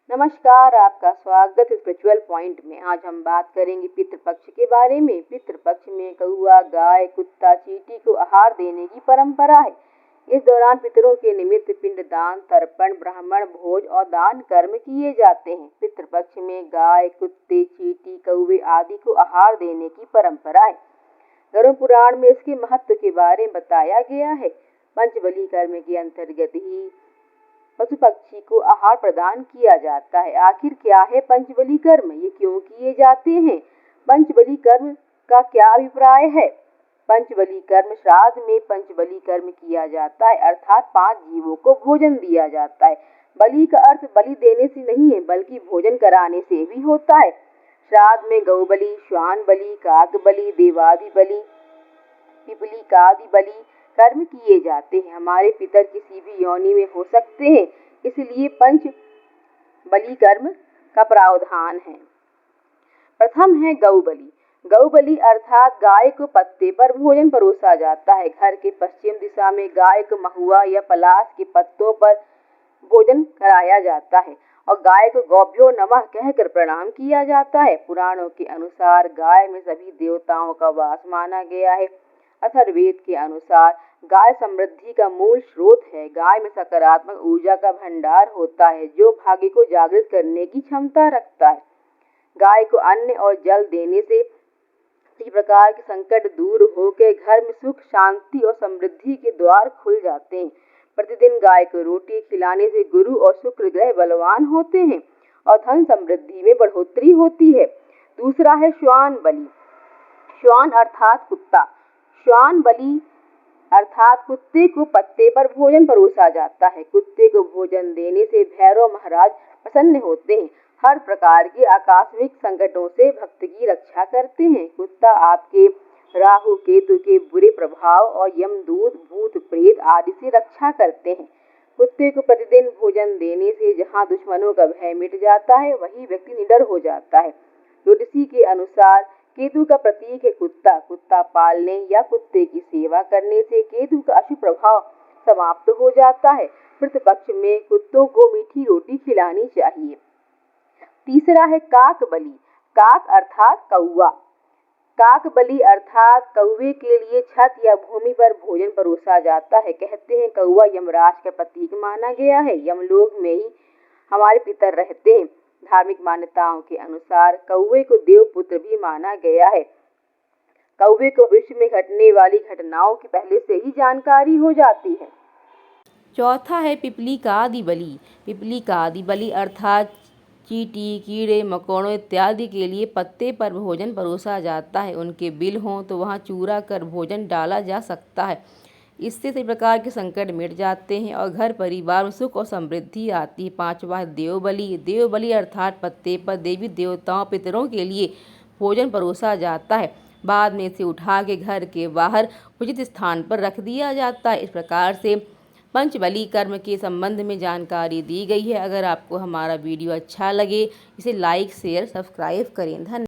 नमस्कार, आपका स्वागत है स्पिरिचुअल पॉइंट में। आज हम बात करेंगे पितृपक्ष के बारे में। पितृपक्ष में कौआ, गाय, कुत्ता, चींटी को आहार देने की परंपरा है। इस दौरान पितरों के निमित्त पिंडदान, तर्पण, ब्राह्मण भोज और दान कर्म किए जाते हैं। पितृपक्ष में गाय, कुत्ते, चींटी, कौवे आदि को आहार देने की परंपरा है। गरुड़ पुराण में इसके महत्व के बारे में बताया गया है। पंचबली कर्म के अंतर्गत ही पशु पक्षी को आहार प्रदान किया जाता है। आखिर क्या है पंचबली कर्म, ये क्यों किए जाते हैं? पंचबली कर्म का क्या अभिप्राय है? पंचबली कर्म, श्राद्ध में पंचबली कर्म किया जाता है, अर्थात 5 जीवों को भोजन दिया जाता है। बलि का अर्थ बलि देने से नहीं है, बल्कि भोजन कराने से भी होता है। श्राद्ध में गौ बलि, श्वान बलि, काक बलि, देवादि बलि, पिपली कादि बलि कर्म किए जाते हैं। हमारे पितर किसी भी योनि में हो सकते हैं, इसलिए पंच बलि कर्म का प्रावधान है। प्रथम है गौ बलि। गौ बलि अर्थात गाय को पत्ते पर भोजन परोसा जाता है। घर के पश्चिम दिशा में गाय को महुआ या पलाश के पत्तों पर भोजन कराया जाता है और गाय को गौभ्यो नमः कहकर प्रणाम किया जाता है। पुराणों के अनुसार गाय में सभी देवताओं का वास माना गया है। अथर्ववेद के अनुसार गाय समृद्धि का मूल स्रोत है। गाय में सकारात्मक ऊर्जा का भंडार होता है, जो भाग्य को जागृत करने की क्षमता रखता है। गाय को अन्न और जल देने से किसी प्रकार के संकट दूर होकर घर में सुख, शांति और समृद्धि के द्वार खुल जाते हैं। प्रतिदिन गाय को रोटी खिलाने से गुरु और शुक्र ग्रह बलवान होते हैं और धन समृद्धि में बढ़ोतरी होती है। दूसरा है श्वान बलि। श्वान अर्थात कुत्ता। श्वान बलि अर्थात कुत्ते को पत्ते पर भोजन परोसा जाता है। कुत्ते को भोजन देने से भैरव महाराज प्रसन्न होते हैं। हर प्रकार के आकस्मिक संकटों से भक्त की रक्षा करते हैं। कुत्ता आपके राहु केतु के बुरे प्रभाव और यमदूत, भूत प्रेत आदि से रक्षा करते हैं। कुत्ते को प्रतिदिन भोजन देने से जहाँ दुश्मनों का भय मिट जाता है, वही व्यक्ति निडर हो जाता है। ज्योतिषी के अनुसार केतु का प्रतीक है कुत्ता। कुत्ता पालने या कुत्ते की सेवा करने से केतु का अशुभ प्रभाव समाप्त हो जाता है। पितृपक्ष में कुत्तों को मीठी रोटी खिलानी चाहिए। तीसरा है काक बलि। काक अर्थात कौवा। काक बलि अर्थात कौवे के लिए छत या भूमि पर भोजन परोसा जाता है। कहते हैं कौवा यमराज का प्रतीक माना गया है। यमलोक में ही हमारे पितर रहते हैं। धार्मिक मान्यताओं के अनुसार कौवे को देवपुत्र भी माना गया है। कौवे को भविष्य में घटने वाली घटनाओं की पहले से ही जानकारी हो जाती है। चौथा है पिपली का आदि बलि। पिपली का आदि बलि अर्थात चींटी, कीड़े मकोड़ों इत्यादि के लिए पत्ते पर भोजन परोसा जाता है। उनके बिल हों तो वहाँ चूरा कर भोजन डाला जा सकता है। इससे सभी प्रकार के संकट मिट जाते हैं और घर परिवार में सुख और समृद्धि आती है। पांचवा है देवबलि। देवबलि अर्थात पत्ते पर देवी देवताओं पितरों के लिए भोजन परोसा जाता है। बाद में इसे उठा के घर के बाहर उचित स्थान पर रख दिया जाता है। इस प्रकार से पंचबली कर्म के संबंध में जानकारी दी गई है। अगर आपको हमारा वीडियो अच्छा लगे, इसे लाइक, शेयर, सब्सक्राइब करें। धन्यवाद।